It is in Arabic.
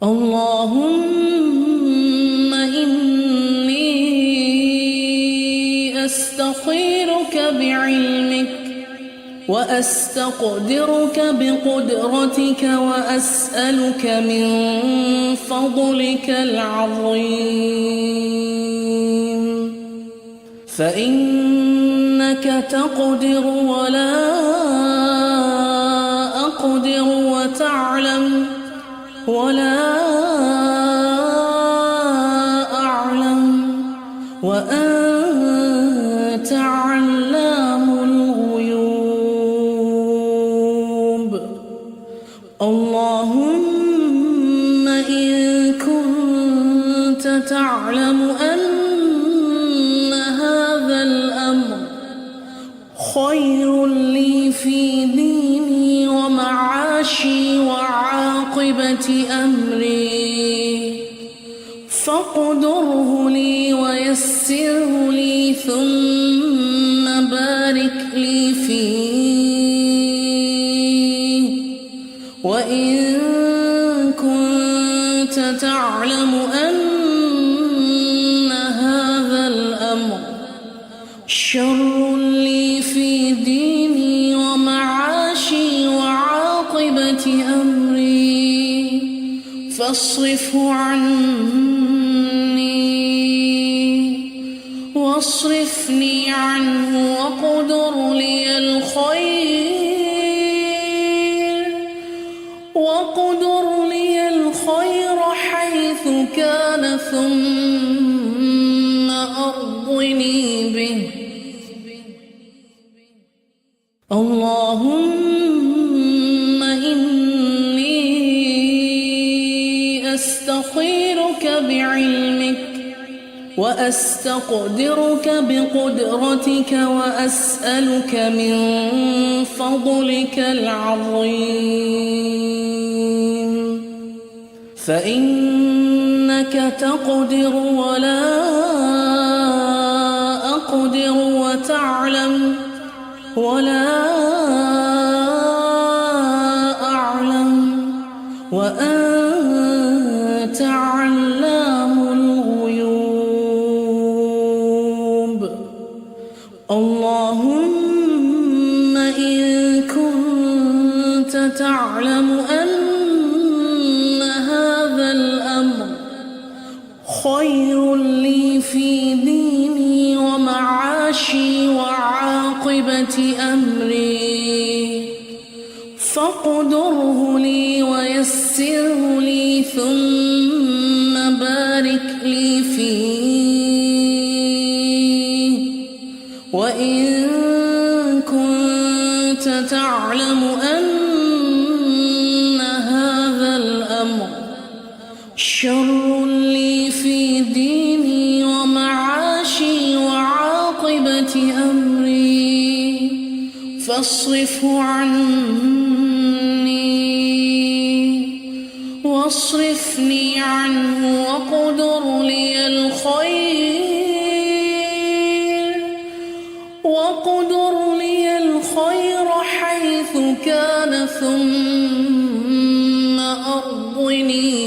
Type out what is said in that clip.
اللهم إني أستخيرك بعلمك وأستقدرك بقدرتك وأسألك من فضلك العظيم فإنك تقدر ولا أقدر وتعلم ولا أعلم وأنت علام الغيوب اللهم إن كنت تعلم أن هذا الأمر خير لي في ديني ومعاشي وعاقبة أمري فاقدره لي ويسره لي ثم بارك لي فيه وإن كنت تعلم أن هذا الأمر شر لي في ديني ومعاشي وعاقبة أمري فاصرفه عني واصرفني عنه وقدر لي الخير حيث كان ثم أرضني به اللهم إني أستخيرك بعلمك وأستقدرك بقدرتك وأسألك من فضلك العظيم فإنك تقدر ولا أقدر وتعلم ولا أعلم وأنت علام الغيوب اللهم إن كنت تعلم أن هذا الأمر خير لي في ديني ومعاشي وعاقبة أمري فاقدره لي ويسره لي ثم بارك لي فيه وإن كنت تعلم أن هذا الأمر شر لي في ديني ومعاشي وعاقبة أمري فاصرفه عني واصرفني عنه وقدر لي الخير حيث كان ثم أرضني